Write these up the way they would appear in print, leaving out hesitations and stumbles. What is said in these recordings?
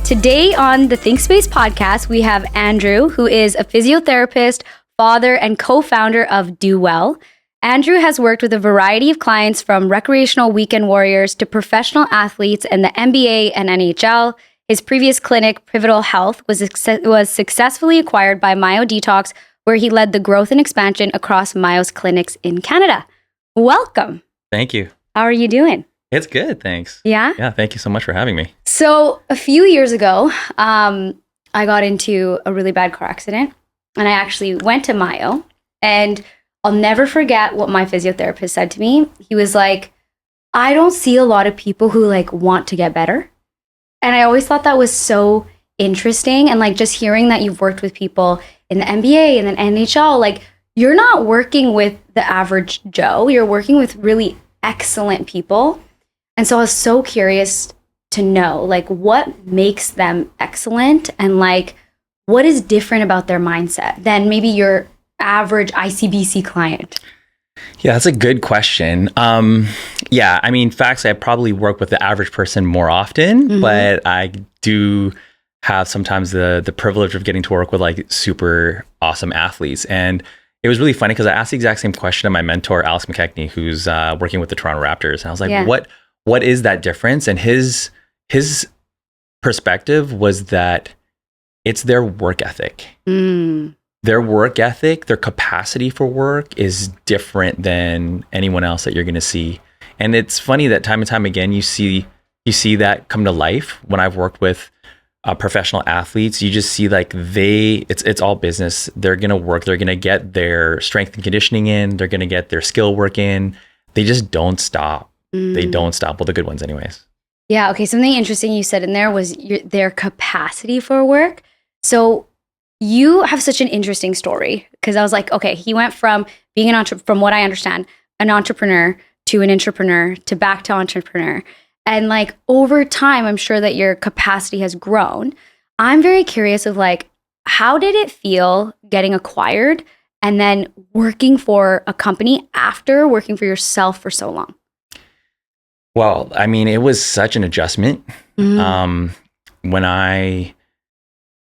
Today on the ThinkSpace podcast, we have Andrew, who is a physiotherapist, father, and co-founder of DoWell. Andrew has worked with a variety of clients from recreational weekend warriors to professional athletes in the NBA and NHL. His previous clinic, Pivotal Health, was successfully acquired by Myodetox, where he led the growth and expansion across Myo's clinics in Canada. Welcome. Thank you. How are you doing? It's good, thanks. Yeah? Yeah, thank you so much for having me. So a few years ago, I got into a really bad car accident, and I actually went to Myo, and I'll never forget what my physiotherapist said to me. He was like, I don't see a lot of people who want to get better. And I always thought that was so interesting. And just hearing that you've worked with people in the NBA and the NHL, you're not working with the average Joe. You're working with really excellent people. And so I was so curious to know, what makes them excellent and what is different about their mindset than maybe your average ICBC client? Yeah, that's a good question. Facts, I probably work with the average person more often, but I do have sometimes the privilege of getting to work with super awesome athletes. And it was really funny because I asked the exact same question to my mentor, Alex McKechnie, who's working with the Toronto Raptors. And I was like, what is that difference? And his perspective was that it's their work ethic. Their work ethic, their capacity for work is different than anyone else that you're going to see. And it's funny that time and time again, you see that come to life. When I've worked with professional athletes, you just see it's all business. They're going to work. They're going to get their strength and conditioning in. They're going to get their skill work in. They just don't stop. They don't stop. Well, the good ones anyways. Yeah. Okay. Something interesting you said in there was their capacity for work. So you have such an interesting story because I was like, okay, he went from being from what I understand, an entrepreneur to an intrapreneur to back to entrepreneur. And over time, I'm sure that your capacity has grown. I'm very curious of how did it feel getting acquired and then working for a company after working for yourself for so long? Well, it was such an adjustment. When I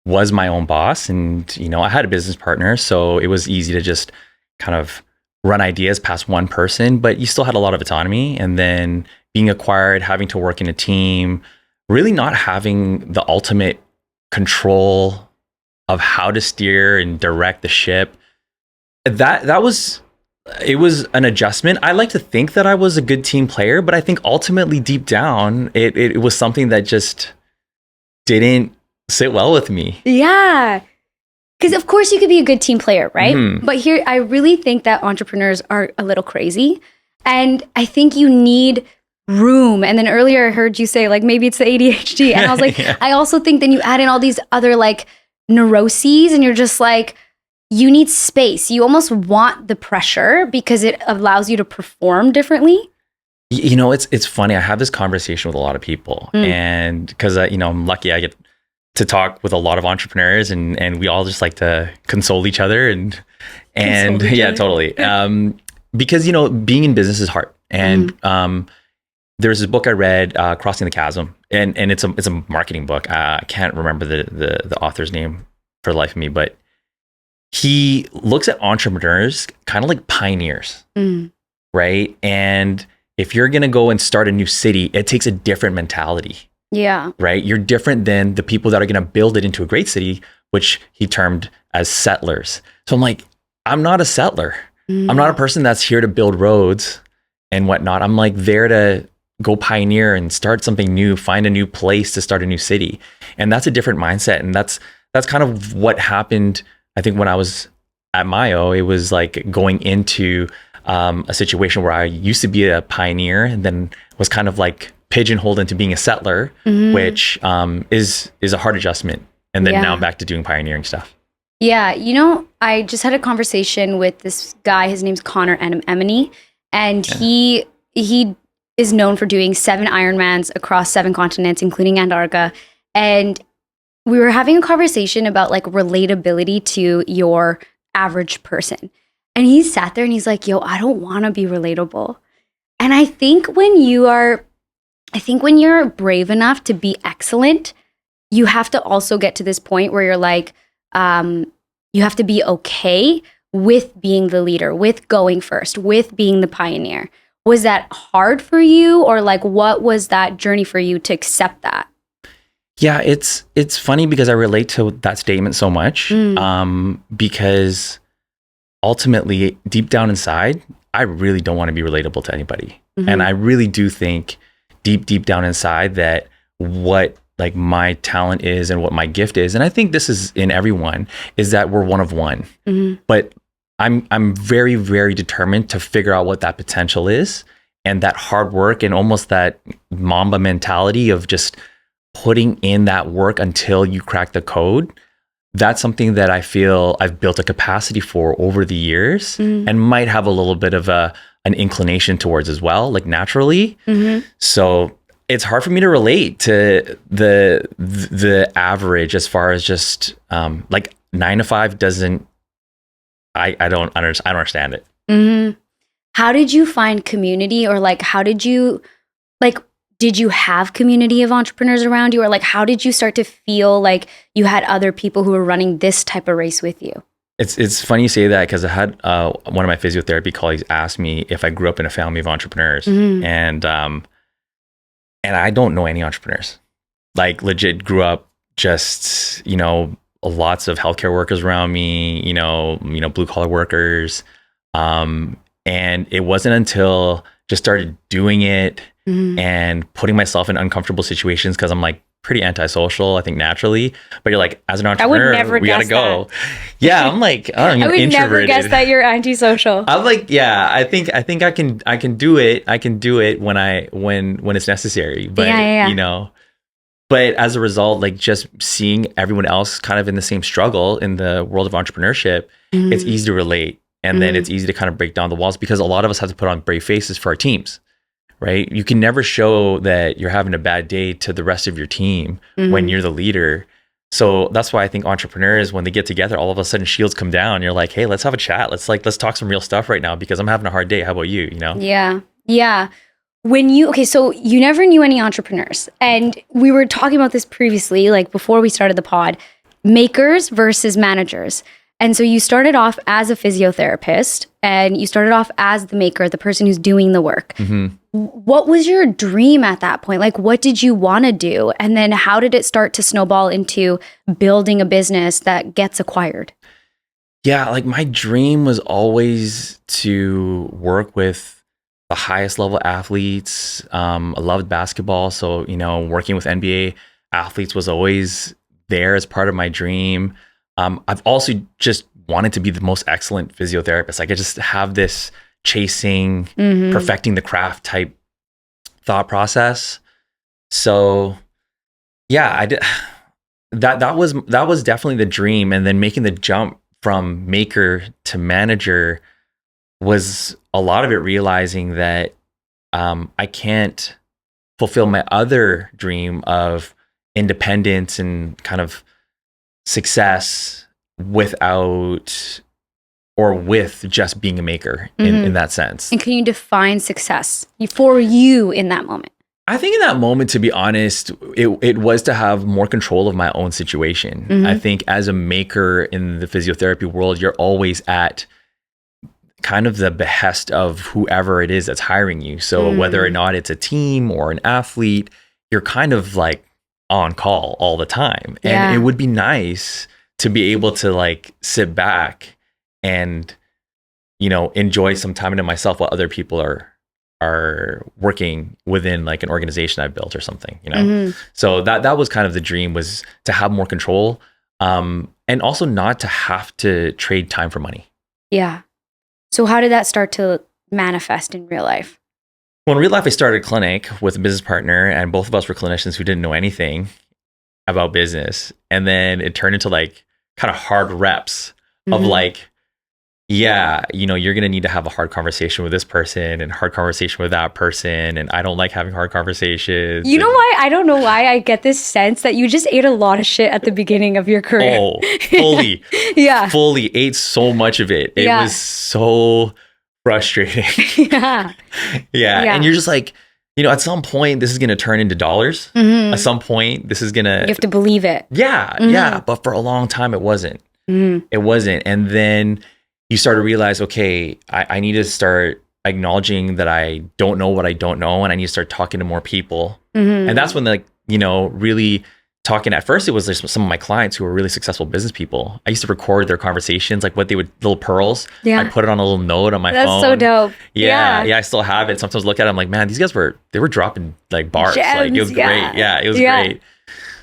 was my own boss and, I had a business partner, so it was easy to just kind of run ideas past one person, but you still had a lot of autonomy. And then being acquired, having to work in a team, really not having the ultimate control of how to steer and direct the ship. It was an adjustment. I like to think that I was a good team player, but I think ultimately deep down, it was something that just didn't sit well with me. Yeah. Because of course you could be a good team player, right? But here, I really think that entrepreneurs are a little crazy. And I think you need room. And then earlier I heard you say maybe it's the ADHD. And I was like, yeah. I also think then you add in all these other neuroses and you're just you need space. You almost want the pressure because it allows you to perform differently. It's funny. I have this conversation with a lot of people and because, I'm lucky I get to talk with a lot of entrepreneurs and we all just like to console each other and yeah, totally. Because, being in business is hard. And there's this book I read, Crossing the Chasm, and it's a marketing book. I can't remember the author's name for the life of me, but he looks at entrepreneurs kind of like pioneers, right? And if you're going to go and start a new city, it takes a different mentality. Yeah. Right? You're different than the people that are going to build it into a great city, which he termed as settlers. So I'm like, I'm not a settler. I'm not a person that's here to build roads and whatnot. I'm there to go pioneer and start something new, find a new place to start a new city. And that's a different mindset. And that's kind of what happened. I think when I was at Myo, it was going into a situation where I used to be a pioneer and then was kind of pigeonholed into being a settler, which is a hard adjustment. And then now I'm back to doing pioneering stuff. Yeah. I just had a conversation with this guy. His name's Connor Emeny, and he is known for doing 7 Ironmans across 7 continents, including Antarctica. And we were having a conversation about relatability to your average person. And he sat there and he's like, yo, I don't want to be relatable. And I think when you're brave enough to be excellent, you have to also get to this point where you're like, you have to be okay with being the leader, with going first, with being the pioneer. Was that hard for you, or like what was that journey for you to accept that? Yeah, it's funny because I relate to that statement so much, because ultimately, deep down inside, I really don't want to be relatable to anybody. And I really do think deep down inside that what like my talent is and what my gift is, and I think this is in everyone, is that we're one of one. But I'm very, very determined to figure out what that potential is, and that hard work and almost that Mamba mentality of just putting in that work until you crack the code. That's something that I feel I've built a capacity for over the years, and might have a little bit of an inclination towards as well, like naturally. So it's hard for me to relate to the average as far as just like 9 to 5 doesn't. I don't understand it. How did you find community, or like how did you did you have community of entrepreneurs around you, or like how did you start to feel like you had other people who were running this type of race with you? It's funny you say that, because I had one of my physiotherapy colleagues ask me if I grew up in a family of entrepreneurs, and I don't know any entrepreneurs. Like legit grew up just, lots of healthcare workers around me, blue collar workers. And it wasn't until just started doing it and putting myself in uncomfortable situations, because I'm like pretty antisocial, I think naturally. But you're like, as an entrepreneur, we gotta go. Yeah, I'm like, I would introverted. Never guess that you're antisocial. I'm like, yeah, I think I can do it. I can do it when it's necessary. But but as a result, like just seeing everyone else kind of in the same struggle in the world of entrepreneurship, it's easy to relate. And then it's easy to kind of break down the walls, because a lot of us have to put on brave faces for our teams, right? You can never show that you're having a bad day to the rest of your team when you're the leader. So that's why I think entrepreneurs, when they get together, all of a sudden shields come down. You're like, hey, let's have a chat. Let's talk some real stuff right now, because I'm having a hard day. How about you? Yeah. So you never knew any entrepreneurs, and we were talking about this previously, like before we started the pod, makers versus managers. And so you started off as a physiotherapist, and you started off as the maker, the person who's doing the work. What was your dream at that point? Like, what did you want to do? And then how did it start to snowball into building a business that gets acquired? Yeah, like my dream was always to work with the highest level athletes. I loved basketball. So, working with NBA athletes was always there as part of my dream. I've also just wanted to be the most excellent physiotherapist. Like I just have this chasing, perfecting the craft type thought process. So yeah, I did. That was definitely the dream. And then making the jump from maker to manager was a lot of it realizing that I can't fulfill my other dream of independence and kind of success without or with just being a maker in that sense. And can you define success for you in that moment? I think in that moment, to be honest, it was to have more control of my own situation. I think as a maker in the physiotherapy world, you're always at kind of the behest of whoever it is that's hiring you. So whether or not it's a team or an athlete, you're kind of like on call all the time. And it would be nice to be able to like sit back and, enjoy some time to myself while other people are working within like an organization I built or something, So that was kind of the dream, was to have more control, and also not to have to trade time for money. Yeah. So how did that start to manifest in real life? Well, in real life, I started a clinic with a business partner, and both of us were clinicians who didn't know anything about business. And then it turned into like kind of hard reps of like, yeah, you're going to need to have a hard conversation with this person and hard conversation with that person. And I don't like having hard conversations. You know why? I don't know why I get this sense that you just ate a lot of shit at the beginning of your career. Oh, fully. Fully ate so much of it. It was so frustrating. Yeah. And you're just like, at some point this is going to turn into dollars. At some point this is going to, You have to believe it. yeah. But for a long time, it wasn't. It wasn't. And then you start to realize, okay, I need to start acknowledging that I don't know what I don't know. And I need to start talking to more people. And that's when really talking, at first it was just some of my clients who were really successful business people. I used to record their conversations, like what they would, little pearls. Yeah. I put it on a little note on my phone. That's so dope. Yeah, I still have it. Sometimes look at it, I'm like, man, these guys were dropping like bars. Gems, like it was great. Yeah, it was great.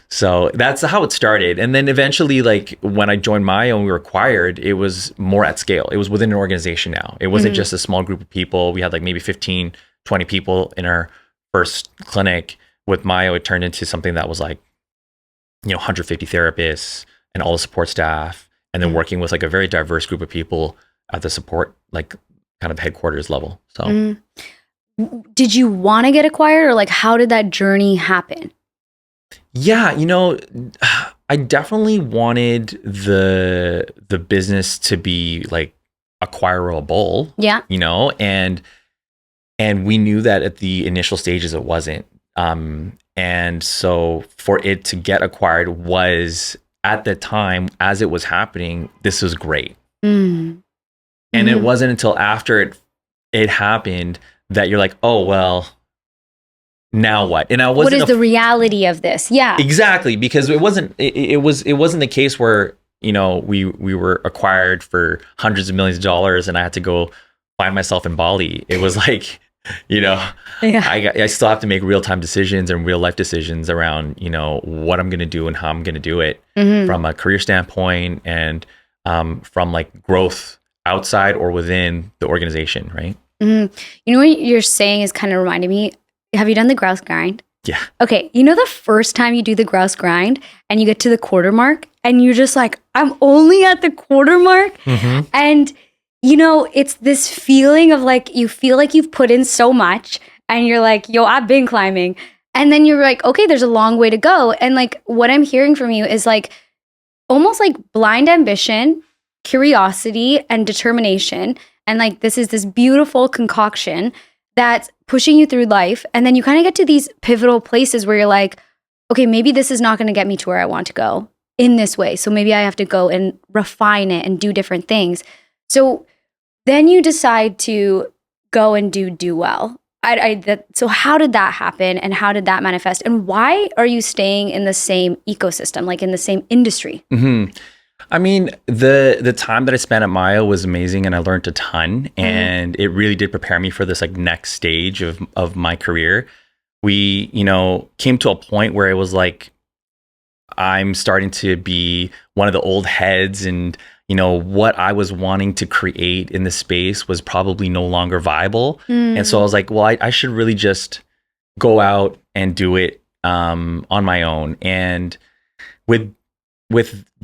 So that's how it started. And then eventually, like when I joined Myo and we were acquired, it was more at scale. It was within an organization now. It wasn't just a small group of people. We had like maybe 15, 20 people in our first clinic. With Myo, it turned into something that was like, 150 therapists and all the support staff, and then working with like a very diverse group of people at the support, like kind of headquarters level. So did you want to get acquired, or like how did that journey happen? Yeah, I definitely wanted the business to be like acquirable. Yeah. And we knew that at the initial stages it wasn't. And so for it to get acquired was, at the time as it was happening, this was great. And it wasn't until after it happened that you're like, oh well, now what? And what is the reality of this? Yeah, exactly, because it wasn't the case where we were acquired for hundreds of millions of dollars and I had to go find myself in Bali. It was like, I still have to make real time decisions and real life decisions around what I'm going to do and how I'm going to do it from a career standpoint, and from like growth outside or within the organization, right? What you're saying is kind of reminding me. Have you done the grouse grind? Yeah. Okay. The first time you do the grouse grind and you get to the quarter mark and you're just like, I'm only at the quarter mark. And, it's this feeling of like, you feel like you've put in so much and you're like, yo, I've been climbing. And then you're like, okay, there's a long way to go. And like, what I'm hearing from you is like, almost like blind ambition, curiosity, and determination. And like, this is this beautiful concoction that's pushing you through life. And then you kind of get to these pivotal places where you're like, okay, maybe this is not going to get me to where I want to go in this way. So maybe I have to go and refine it and do different things. So then you decide to go and do DoWell. So how did that happen and how did that manifest? And why are you staying in the same ecosystem, like in the same industry? I mean, the time that I spent at Myo was amazing and I learned a ton, and it really did prepare me for this like next stage of my career. We, came to a point where it was like, I'm starting to be one of the old heads, and, what I was wanting to create in the space was probably no longer viable. And so I was like, well, I should really just go out and do it on my own. And with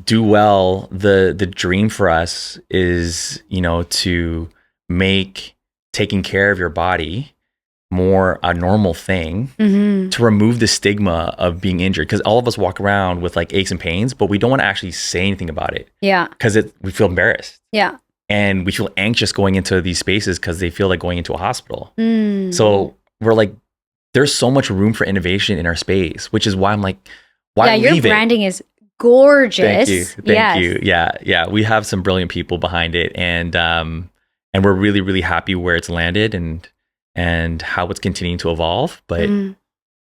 DoWell, the dream for us is, to make taking care of your body more a normal thing, to remove the stigma of being injured. Because all of us walk around with like aches and pains, but we don't want to actually say anything about it. Yeah. Because we feel embarrassed. Yeah. And we feel anxious going into these spaces because they feel like going into a hospital. So we're like, there's so much room for innovation in our space, which is why I'm like, why leave it? Your branding is gorgeous. Thank you. Yeah. We have some brilliant people behind it, and we're really, really happy where it's landed and how it's continuing to evolve. But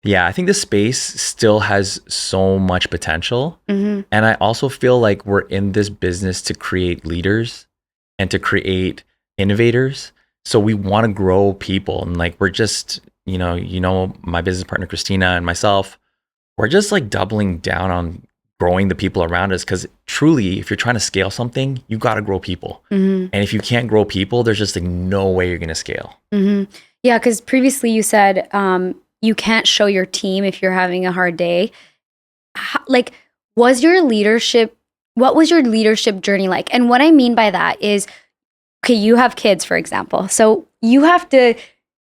yeah, I think the space still has so much potential. And I also feel like we're in this business to create leaders and to create innovators. So we want to grow people, and like we're just, my business partner Christina and myself, we're just like doubling down on growing the people around us, because truly, if you're trying to scale something, you got to grow people. And if you can't grow people, there's just like no way you're going to scale. Yeah, because previously you said you can't show your team if you're having a hard day. What was your leadership journey like? And what I mean by that is, okay, you have kids, for example. So you have to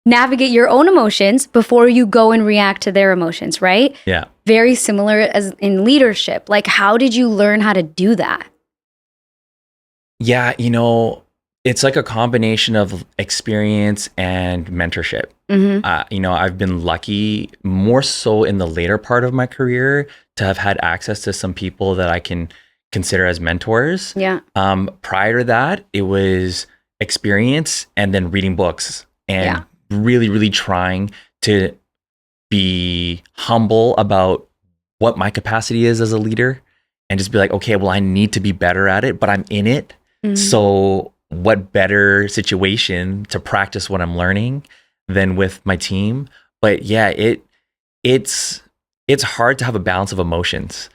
navigate your own emotions before you go and react to their emotions, right? Yeah. Very similar as in leadership. Like, how did you learn how to do that? Yeah, it's like a combination of experience and mentorship. I've been lucky more so in the later part of my career to have had access to some people that I can consider as mentors. Yeah. Prior to that, it was experience and then reading books and really, really trying to be humble about what my capacity is as a leader and just be like, okay, well, I need to be better at it, but I'm in it. So what better situation to practice what I'm learning than with my team? But yeah, it's hard to have a balance of emotions.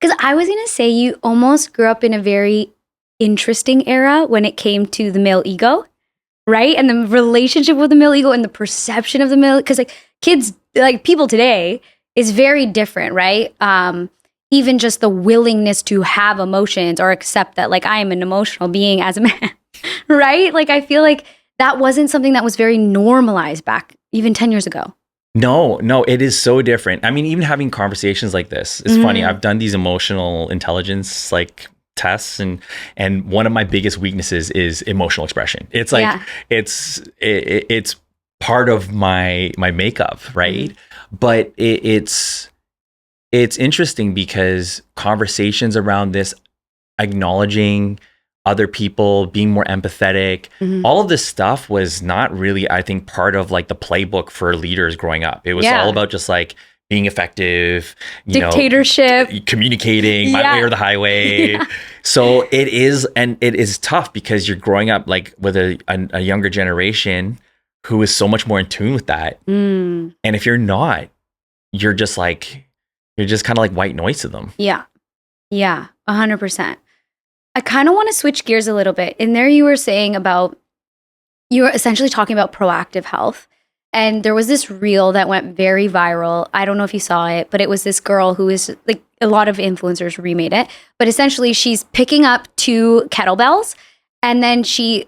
Because I was going to say you almost grew up in a very interesting era when it came to the male ego, right? And the relationship with the male ego and the perception of the male, because like kids, like people today is very different, right? Even just the willingness to have emotions or accept that like I am an emotional being as a man, right? Like I feel like that wasn't something that was very normalized back even 10 years ago. No, it is so different. I mean, even having conversations like this, it's funny. I've done these emotional intelligence like tests and one of my biggest weaknesses is emotional expression. It's like it's part of my makeup, right? But it's interesting because conversations around this, acknowledging other people, being more empathetic, all of this stuff was not really, I think, part of like the playbook for leaders growing up. It was all about just like being effective, dictatorship, communicating, my way or the highway. So it is tough because you're growing up like with a younger generation who is so much more in tune with that. And if you're not, you're just kind of like white noise to them. Yeah. 100%. I kind of want to switch gears a little bit. In there, you were essentially talking about proactive health. And there was this reel that went very viral. I don't know if you saw it, but it was this girl who is like a lot of influencers remade it. But essentially, she's picking up 2 kettlebells. And then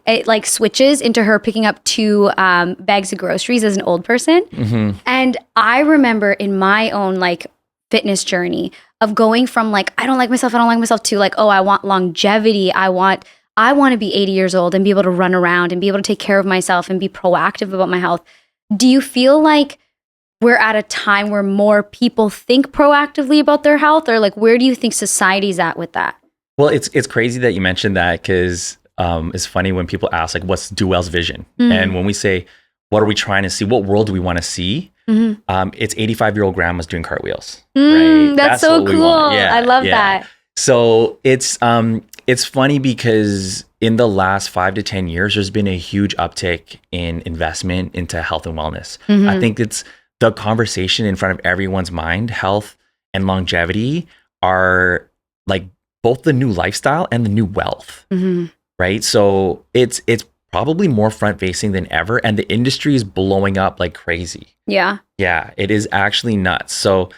it like switches into her picking up 2 bags of groceries as an old person. And I remember in my own like fitness journey of going from like, I don't like myself to like, oh, I want longevity. I want to be 80 years old and be able to run around and be able to take care of myself and be proactive about my health. Do you feel like we're at a time where more people think proactively about their health, or like, where do you think society's at with that? Well, it's crazy that you mentioned that because it's funny when people ask like, what's DoWell's vision? And when we say, what are we trying to see? What world do we want to see? It's 85-year-old grandmas doing cartwheels. Right? That's so cool. I love that. So it's funny because in the last 5 to 10 years, there's been a huge uptick in investment into health and wellness. I think it's the conversation in front of everyone's mind. Health and longevity are like both the new lifestyle and the new wealth, right? So it's probably more front facing than ever, and the industry is blowing up like crazy. Yeah, it is actually nuts. So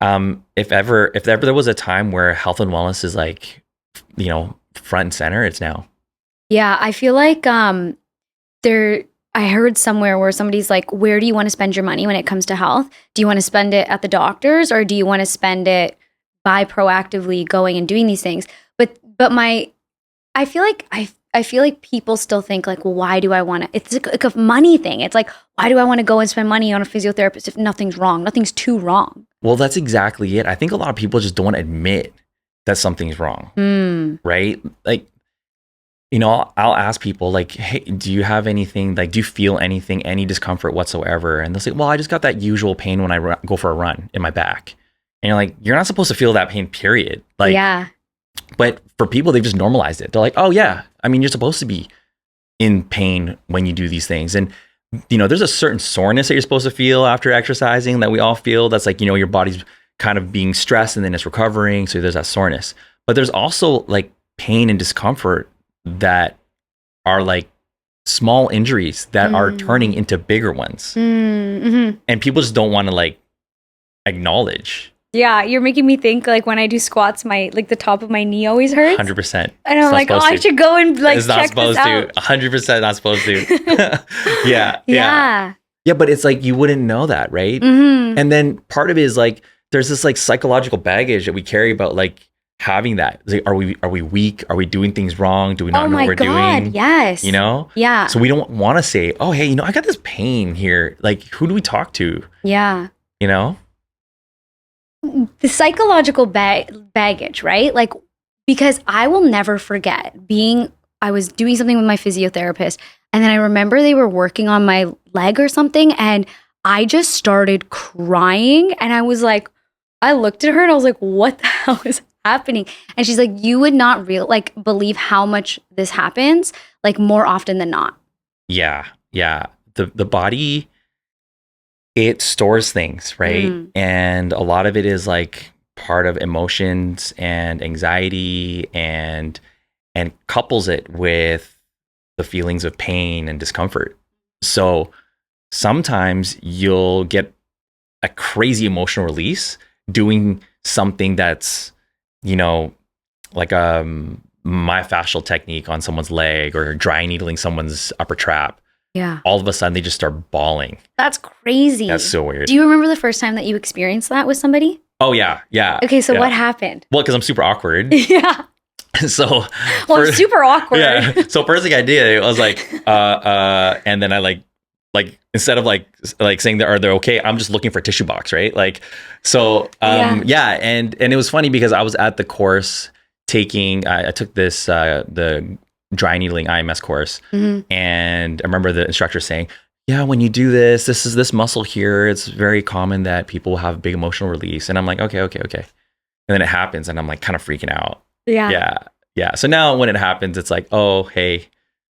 if ever there was a time where health and wellness is like, front and center, it's now. Yeah, I feel like I heard somewhere where somebody's like, where do you want to spend your money when it comes to health? Do you want to spend it at the doctors, or do you want to spend it by proactively going and doing these things? But I feel like people still think like, well, why do I want to? It's like a money thing. It's like, why do I want to go and spend money on a physiotherapist if nothing's wrong? Nothing's too wrong. Well, that's exactly it. I think a lot of people just don't want to admit that something's wrong, right? Like, I'll ask people like, hey, do you have anything, like, do you feel anything, any discomfort whatsoever? And they'll say, well, I just got that usual pain when I go for a run in my back. And you're like, you're not supposed to feel that pain, period. Like, yeah. But for people, they've just normalized it. They're like, oh yeah, I mean, you're supposed to be in pain when you do these things. And, there's a certain soreness that you're supposed to feel after exercising that we all feel. That's like, your body's kind of being stressed and then it's recovering. So there's that soreness. But there's also like pain and discomfort that are like small injuries that are turning into bigger ones. And people just don't want to like acknowledge. Yeah, you're making me think like when I do squats, my like the top of my knee always hurts. 100%. And I'm like, I should go and like check this out. It's not supposed to. 100% not supposed to. Yeah. But it's like you wouldn't know that, right? And then part of it is like there's this like psychological baggage that we carry about like having that. It's like, are we weak? Are we doing things wrong? Do we not Oh know my what we're God, doing? yes. You know? Yeah. So we don't want to say, oh, hey, I got this pain here. Like, who do we talk to? Yeah. You know? The psychological baggage, right? Like, because I will never forget I was doing something with my physiotherapist, and then I remember they were working on my leg or something, and I just started crying, and I was like, I looked at her and I was like, what the hell is happening? And she's like, you would not believe how much this happens, like more often than not. Yeah. Yeah. The body, it stores things, right? And a lot of it is like part of emotions and anxiety and couples it with the feelings of pain and discomfort. So sometimes you'll get a crazy emotional release doing something that's, like myofascial technique on someone's leg or dry needling someone's upper trap. Yeah. All of a sudden they just start bawling. That's crazy. That's so weird. Do you remember the first time that you experienced that with somebody? Oh, yeah. Yeah. Okay, so yeah. what happened? Well, because I'm super awkward. Yeah. So super awkward. Yeah. So first thing I did, I was like, and then I like instead of like saying are they okay, I'm just looking for a tissue box, right? Like, so yeah. And it was funny because I was at the course I took this the dry needling IMS course, and I remember the instructor saying, yeah, when you do this is this muscle here, it's very common that people have big emotional release. And I'm like, okay. And then it happens and I'm like kind of freaking out. Yeah. So now when it happens, it's like, oh, hey,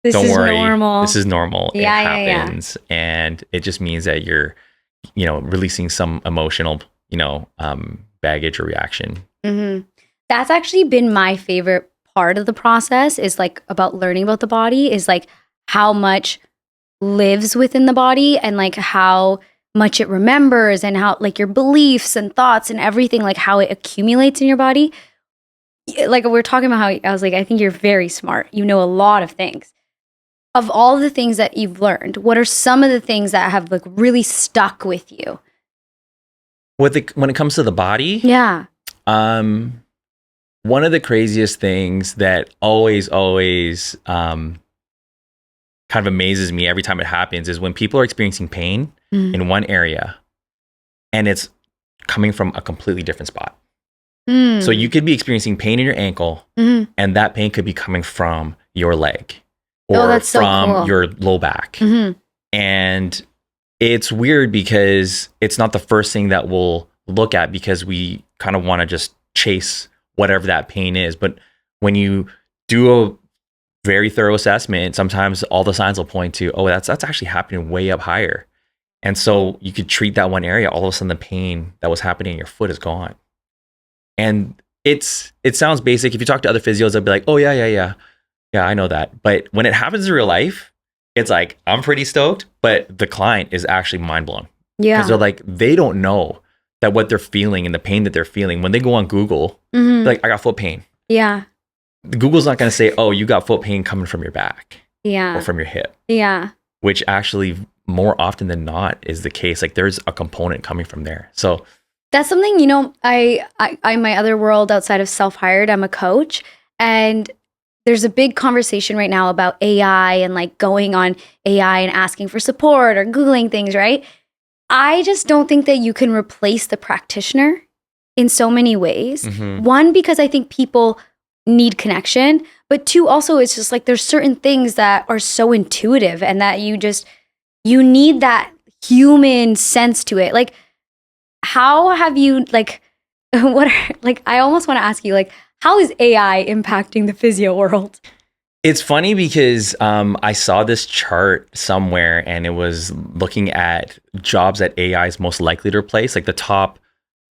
don't worry. Normal. This is normal. Yeah, it happens. And it just means that you're, releasing some emotional, baggage or reaction. Mm-hmm. That's actually been my favorite part of the process, is like about learning about the body, is like how much lives within the body and like how much it remembers and how like your beliefs and thoughts and everything, like how it accumulates in your body. Like we're talking about how I was like, I think you're very smart. You know a lot of things. Of all the things that you've learned, what are some of the things that have like really stuck with you? When it comes to the body? Yeah. One of the craziest things that always kind of amazes me every time it happens is when people are experiencing pain in one area and it's coming from a completely different spot. So you could be experiencing pain in your ankle and that pain could be coming from your leg or from your low back. And it's weird because it's not the first thing that we'll look at because we kind of want to just chase whatever that pain is. But when you do a very thorough assessment, sometimes all the signs will point to, oh, that's actually happening way up higher. And so you could treat that one area, all of a sudden the pain that was happening in your foot is gone. And it sounds basic. If you talk to other physios, they'll be like, oh, yeah, I know that. But when it happens in real life, it's like, I'm pretty stoked, but the client is actually mind blown. Yeah. Because they're like, they don't know that what they're feeling and the pain that they're feeling. When they go on Google, they're like, I got foot pain. Yeah. Google's not going to say, oh, you got foot pain coming from your back. Yeah. Or from your hip. Yeah. Which actually more often than not is the case. Like there's a component coming from there. So that's something, I my other world outside of self-hired, I'm a coach, and there's a big conversation right now about AI and like going on AI and asking for support or Googling things, right? I just don't think that you can replace the practitioner in so many ways. One, because I think people need connection, but two, also it's just like there's certain things that are so intuitive and that you need that human sense to it. Like, how have you I almost want to ask you, like, how is AI impacting the physio world? It's funny because I saw this chart somewhere and it was looking at jobs that AI is most likely to replace, like the top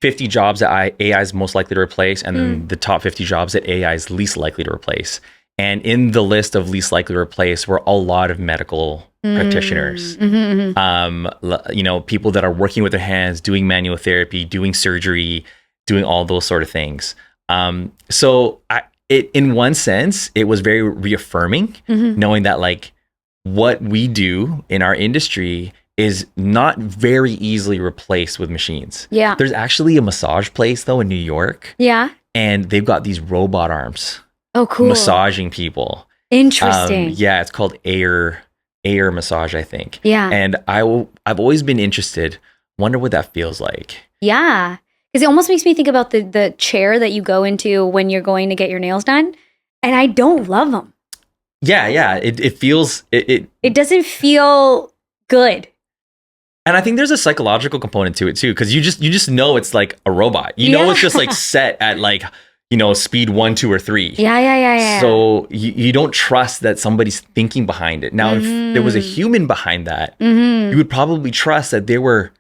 50 jobs that AI is most likely to replace and then the top 50 jobs that AI is least likely to replace. And in the list of least likely to replace were a lot of medical practitioners, people that are working with their hands, doing manual therapy, doing surgery, doing all those sort of things. So in one sense, it was very reaffirming knowing that like what we do in our industry is not very easily replaced with machines. Yeah. There's actually a massage place though in New York. Yeah. and they've got these robot arms. Oh, cool. Massaging people. Interesting. Yeah, it's called air massage, I think. Yeah. And I've always been interested. Wonder what that feels like. Yeah. Because it almost makes me think about the chair that you go into when you're going to get your nails done. And I don't love them. Yeah. It feels it doesn't feel good. And I think there's a psychological component to it too, because you just know it's like a robot. You know it's just like set at like, speed 1, 2, or 3. Yeah. So you don't trust that somebody's thinking behind it. Now, if there was a human behind that, you would probably trust that they were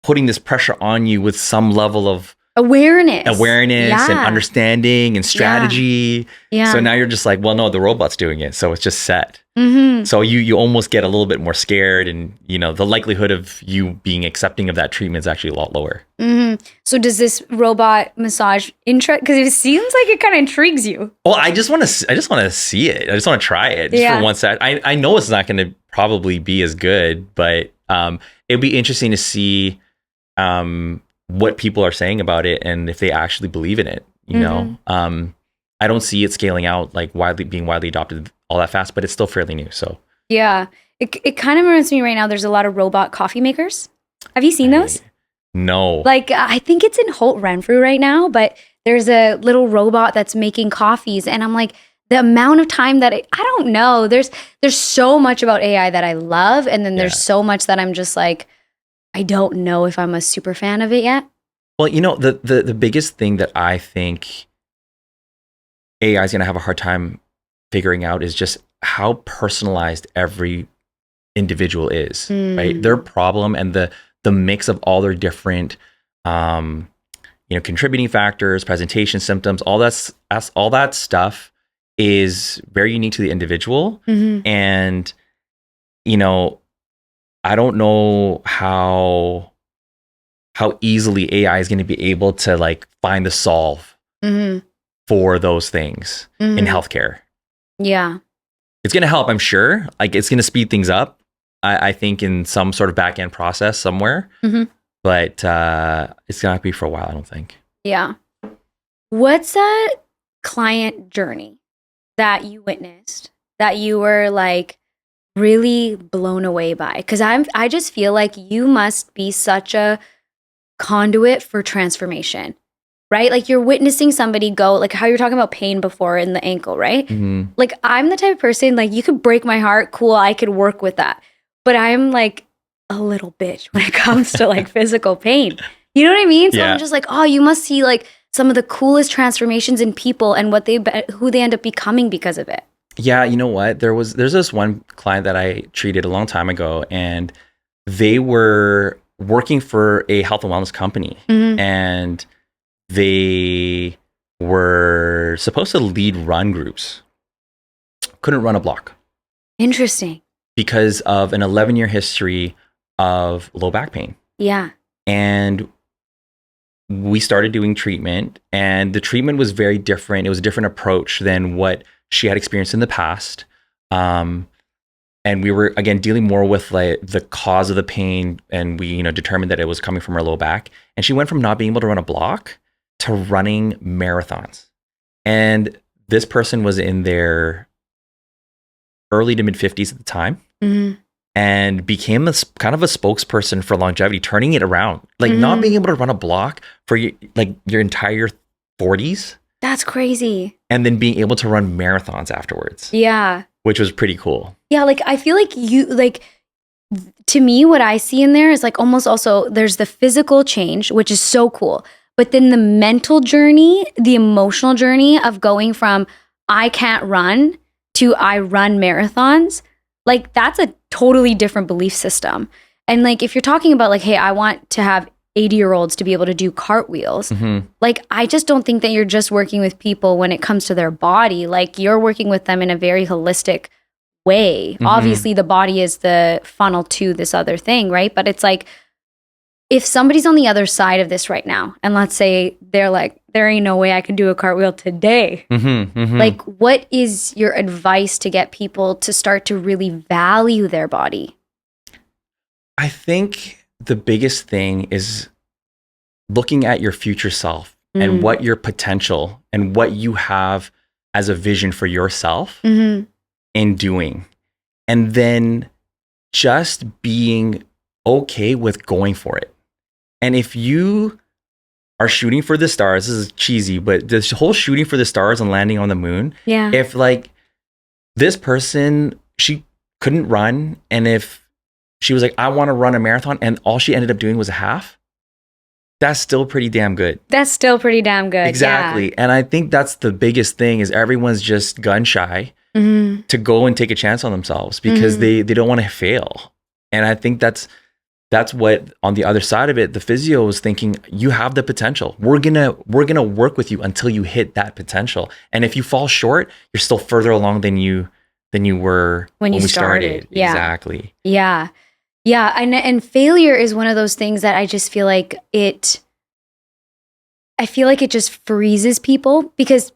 putting this pressure on you with some level of awareness and understanding and strategy. Yeah. So now you're just like, well, no, the robot's doing it. So it's just set. So you almost get a little bit more scared, and the likelihood of you being accepting of that treatment is actually a lot lower. So does this robot massage interest? Because it seems like it kind of intrigues you. Well, I just want to see it. I just want to try it just for one sec. I know it's not going to probably be as good, but it'd be interesting to see what people are saying about it and if they actually believe in it. I don't see it scaling out like being widely adopted all that fast, but it's still fairly new. So yeah, it kind of reminds me right now. There's a lot of robot coffee makers. Have you seen those? No. Like I think it's in Holt Renfrew right now, but there's a little robot that's making coffees, and I'm like, the amount of time that I don't know. There's so much about AI that I love, and then there's so much that I'm just like, I don't know if I'm a super fan of it yet. Well, the biggest thing that I think AI is going to have a hard time figuring out is just how personalized every individual is, right? Their problem and the mix of all their different, contributing factors, presentation symptoms, all that stuff is very unique to the individual. And, I don't know how easily AI is going to be able to like find the solve for those things in healthcare. Yeah. It's going to help, I'm sure. Like it's going to speed things up, I think, in some sort of back end process somewhere. But it's going to be for a while, I don't think. Yeah. What's a client journey that you witnessed that you were like really blown away by? Because I just feel like you must be such a conduit for transformation, right? Like you're witnessing somebody go, like how you're talking about pain before in the ankle, right? Like I'm the type of person, like you could break my heart, cool, I could work with that. But I'm like a little bitch when it comes to like physical pain. You know what I mean? So I'm just like, oh, you must see like some of the coolest transformations in people and who they end up becoming because of it. Yeah, you know what? There's this one client that I treated a long time ago, and they were working for a health and wellness company, and they were supposed to lead run groups. Couldn't run a block. Interesting. Because of an 11-year history of low back pain. Yeah. And we started doing treatment, and the treatment was very different. It was a different approach than what she had experienced in the past. And we were, again, dealing more with like the cause of the pain, and we, determined that it was coming from her low back. And she went from not being able to run a block to running marathons. And this person was in their early to mid 50s at the time, and became kind of a spokesperson for longevity, turning it around, like not being able to run a block for your entire 40s. That's crazy. And then being able to run marathons afterwards. Yeah. Which was pretty cool. Yeah, like I feel like to me, what I see in there is like almost also there's the physical change, which is so cool. But then the mental journey, the emotional journey of going from I can't run to I run marathons, like that's a totally different belief system. And like if you're talking about like, hey, I want to have 80-year-olds to be able to do cartwheels, like I just don't think that you're just working with people when it comes to their body. Like you're working with them in a very holistic way. Obviously the body is the funnel to this other thing, right? But it's like if somebody's on the other side of this right now, and let's say they're like, there ain't no way I can do a cartwheel today. Like, what is your advice to get people to start to really value their body? I think the biggest thing is looking at your future self and what your potential and what you have as a vision for yourself in doing. And then just being okay with going for it. And if you are shooting for the stars, this is cheesy, but this whole shooting for the stars and landing on the moon, if like this person, she couldn't run, and if she was like, I want to run a marathon, and all she ended up doing was a half, that's still pretty damn good. That's still pretty damn good. Exactly. And I think that's the biggest thing is everyone's just gun shy to go and take a chance on themselves because they don't want to fail. And I think that's what, on the other side of it, the physio was thinking, you have the potential. We're gonna work with you until you hit that potential. And if you fall short, you're still further along than you were when we started. Yeah. Exactly. Yeah. Yeah. And failure is one of those things that I just feel like it just freezes people because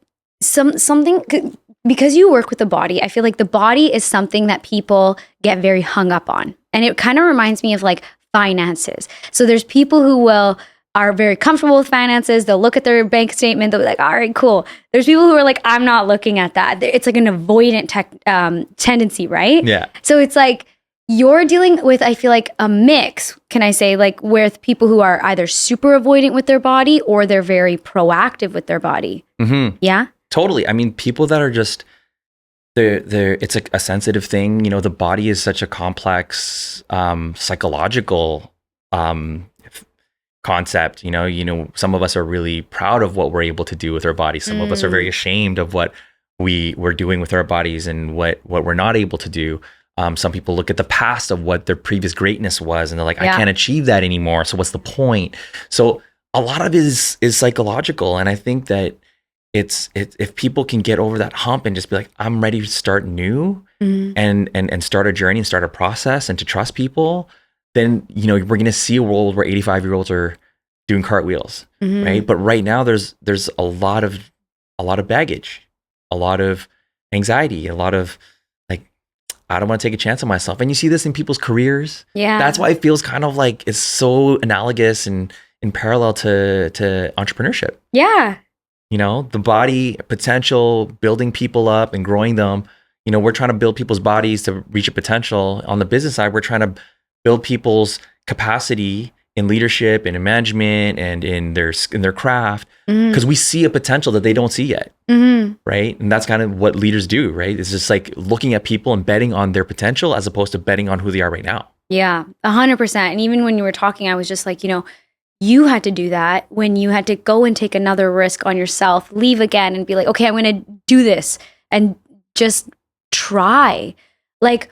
because you work with the body, I feel like the body is something that people get very hung up on. And it kind of reminds me of like finances. So there's people who are very comfortable with finances. They'll look at their bank statement. They'll be like, all right, cool. There's people who are like, I'm not looking at that. It's like an avoidant tendency, right? Yeah. So it's like you're dealing with, I feel like, a mix, can I say, like with people who are either super avoidant with their body or they're very proactive with their body. Yeah? Totally. I mean, people that are just, it's a sensitive thing. You know, the body is such a complex psychological concept. You know, some of us are really proud of what we're able to do with our bodies. Some of us are very ashamed of what we're doing with our bodies and what we're not able to do. Some people look at the past of what their previous greatness was, and they're like, I can't achieve that anymore. So what's the point? So a lot of it is psychological, and I think that it's if people can get over that hump and just be like, I'm ready to start new and start a journey and start a process and to trust people, then, you know, we're going to see a world where 85-year-olds are doing cartwheels, right? But right now there's a lot of baggage, a lot of anxiety, a lot of like, I don't want to take a chance on myself. And you see this in people's careers. Yeah. That's why it feels kind of like it's so analogous and in parallel to entrepreneurship. Yeah. You know, the body potential, building people up and growing them. You know, we're trying to build people's bodies to reach a potential. On the business side, we're trying to build people's capacity in leadership and in management and in their craft because we see a potential that they don't see yet. Right. And that's kind of what leaders do, right? It's just like looking at people and betting on their potential as opposed to betting on who they are right now. Yeah, 100%. And even when you were talking, I was just like, you know, you had to do that when you had to go and take another risk on yourself, leave again and be like, okay, I'm going to do this and just try. Like,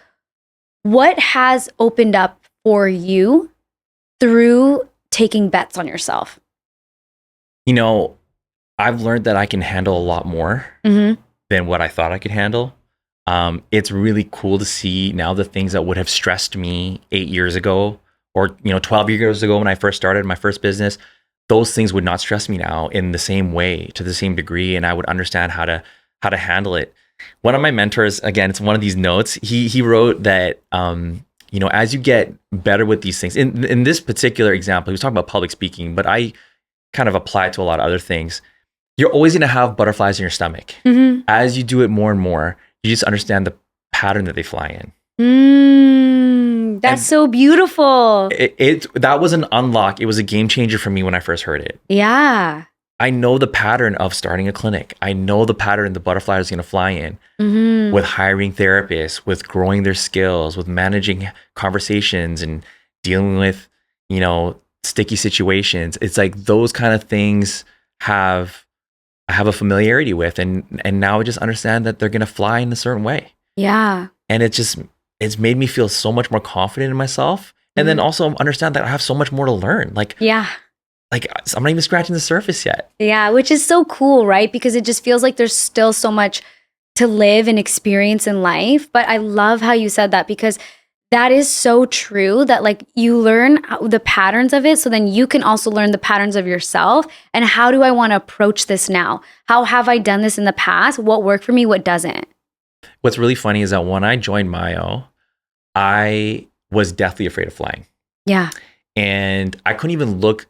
what has opened up for you through taking bets on yourself? You know, I've learned that I can handle a lot more than what I thought I could handle. It's really cool to see now the things that would have stressed me 8 years ago, or, you know, 12 years ago when I first started my first business, those things would not stress me now in the same way, to the same degree, and I would understand how to handle it. One of my mentors, again, it's one of these notes. He wrote that, you know, as you get better with these things, in this particular example, he was talking about public speaking, but I kind of apply it to a lot of other things. You're always going to have butterflies in your stomach. As you do it more and more, you just understand the pattern that they fly in. That's so beautiful. That was an unlock. It was a game changer for me when I first heard it. Yeah. I know the pattern of starting a clinic. I know the pattern the butterfly is going to fly in with hiring therapists, with growing their skills, with managing conversations and dealing with, you know, sticky situations. It's like those kind of things I have a familiarity with, and now I just understand that they're going to fly in a certain way. Yeah. And it's made me feel so much more confident in myself. And then also understand that I have so much more to learn. Like, I'm not even scratching the surface yet. Yeah, which is so cool, right? Because it just feels like there's still so much to live and experience in life. But I love how you said that, because that is so true, that like you learn the patterns of it, so then you can also learn the patterns of yourself. And how do I want to approach this now? How have I done this in the past? What worked for me? What doesn't? What's really funny is that when I joined Myo, I was deathly afraid of flying. Yeah. And I couldn't even look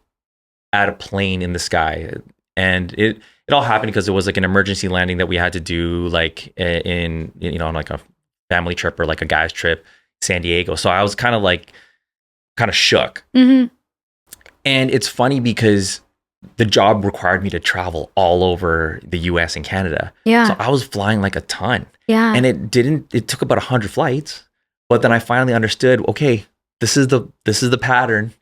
at a plane in the sky. And it all happened because it was like an emergency landing that we had to do like in, you know, on like a family trip or like a guy's trip, San Diego. So I was kind of shook. Mm-hmm. And it's funny because the job required me to travel all over the US and Canada. Yeah. So I was flying like a ton. Yeah. And it took about 100 flights. But then I finally understood, okay, this is the pattern.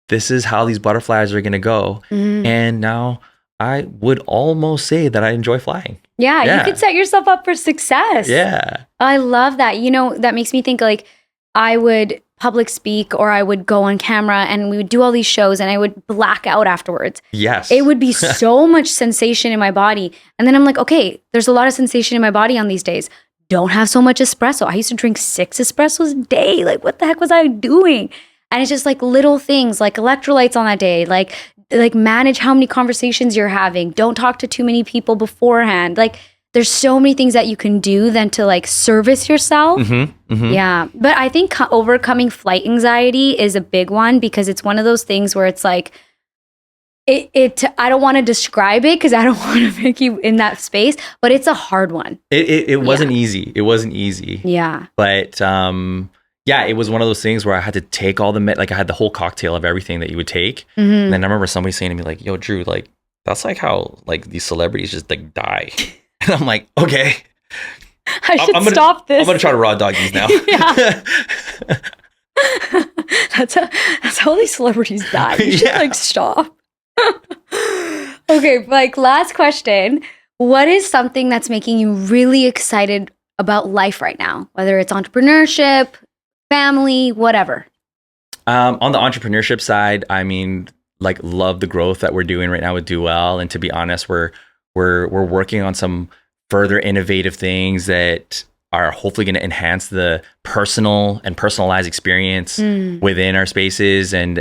This is how these butterflies are going to go. Mm-hmm. And now I would almost say that I enjoy flying. Yeah, you could set yourself up for success. Yeah. I love that. You know, that makes me think like I would public speak or I would go on camera and we would do all these shows and I would black out afterwards. Yes. It would be so much sensation in my body. And then I'm like, okay, there's a lot of sensation in my body on these days. Don't have so much espresso. I used to drink 6 espressos a day. Like, what the heck was I doing? And it's just like little things like electrolytes on that day, like manage how many conversations you're having. Don't talk to too many people beforehand. Like there's so many things that you can do than to like service yourself. Mm-hmm, mm-hmm. Yeah. But I think overcoming flight anxiety is a big one because it's one of those things where it's like, I don't want to describe it because I don't want to make you in that space, but it's a hard one. It wasn't easy. It wasn't easy. Yeah. But yeah, it was one of those things where I had to take all the like I had the whole cocktail of everything that you would take. Mm-hmm. And then I remember somebody saying to me like, "Yo, Drew, like that's like how like these celebrities just like die." And I'm like, "Okay, I'm gonna stop this. I'm gonna try to raw dog these now." Yeah. That's how these celebrities die. You should like stop. Okay, like last question. What is something that's making you really excited about life right now? Whether it's entrepreneurship, family, whatever. On the entrepreneurship side, I mean, like love the growth that we're doing right now with DoWell. And to be honest, we're working on some further innovative things that are hopefully going to enhance the personal and personalized experience within our spaces. And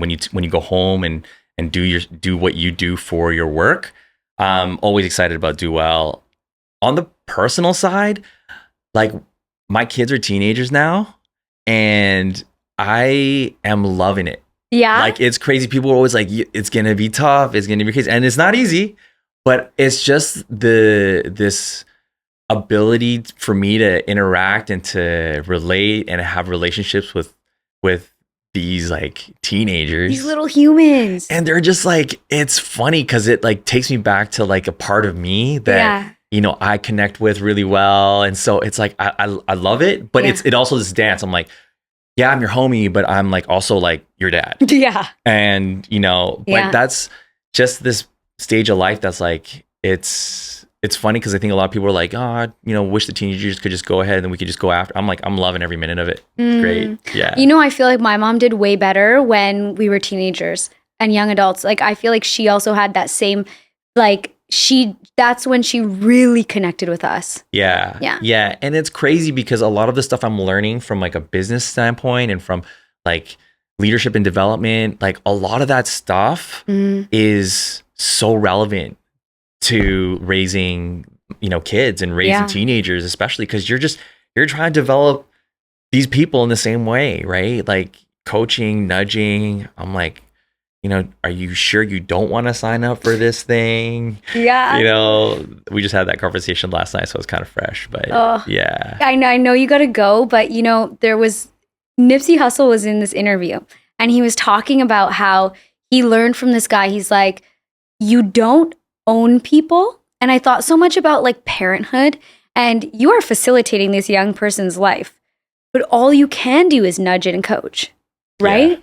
when you go home and do what you do for your work, I'm always excited about DoWell. On the personal side, like my kids are teenagers now. And I am loving it. Yeah. Like it's crazy. People are always like, it's going to be tough. It's going to be crazy. And it's not easy, but it's just this ability for me to interact and to relate and have relationships with these like teenagers. These little humans. And they're just like, it's funny because it like takes me back to like a part of me that you know, I connect with really well. And so it's like, I love it, but it also this dance. I'm like, yeah, I'm your homie, but I'm like also like your dad. Yeah. And you know, but that's just this stage of life that's like, it's funny because I think a lot of people are like, oh, you know, wish the teenagers could just go ahead and we could just go after. I'm like, I'm loving every minute of it. It's great. Yeah. You know, I feel like my mom did way better when we were teenagers and young adults. Like, I feel like she also had that same, like, that's when she really connected with us. Yeah. Yeah. Yeah. And it's crazy because a lot of the stuff I'm learning from like a business standpoint and from like leadership and development, like a lot of that stuff is so relevant to raising, you know, kids and raising teenagers, especially because you're trying to develop these people in the same way, right? Like coaching, nudging. I'm like, you know, are you sure you don't want to sign up for this thing? Yeah. You know, we just had that conversation last night, so it's kind of fresh, but yeah. I know you got to go, but you know, Nipsey Hussle was in this interview and he was talking about how he learned from this guy. He's like, you don't own people. And I thought so much about like parenthood, and you are facilitating this young person's life, but all you can do is nudge and coach, right? Yeah.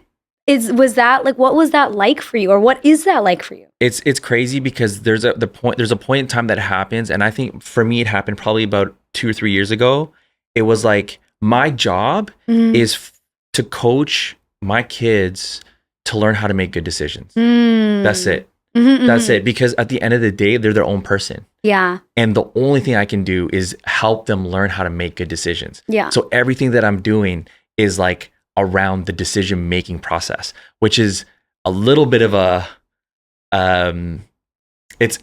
What was that like for you, or what is that like for you? It's crazy because there's a point in time that happens, and I think for me it happened probably about 2 or 3 years ago. It was like my job is to coach my kids to learn how to make good decisions. That's it. That's it. Because at the end of the day, they're their own person. Yeah. And the only thing I can do is help them learn how to make good decisions. Yeah. So everything that I'm doing is like around the decision-making process, which is a little bit of a, it's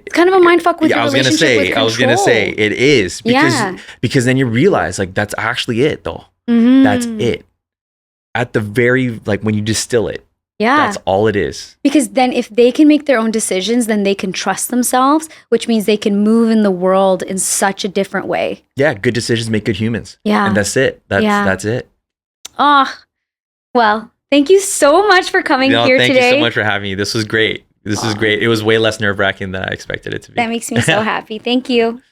kind of a mindfuck with your relationship with control. I was gonna say it is because then you realize like that's actually it though. That's it. At the very, like when you distill it, Yeah. That's all it is. Because then if they can make their own decisions, then they can trust themselves, which means they can move in the world in such a different way. Yeah, good decisions make good humans. Yeah. And that's it. That's it. Oh, well, thank you so much for coming here today. Thank you so much for having me. This was great. This is great. It was way less nerve-wracking than I expected it to be. That makes me so happy. Thank you.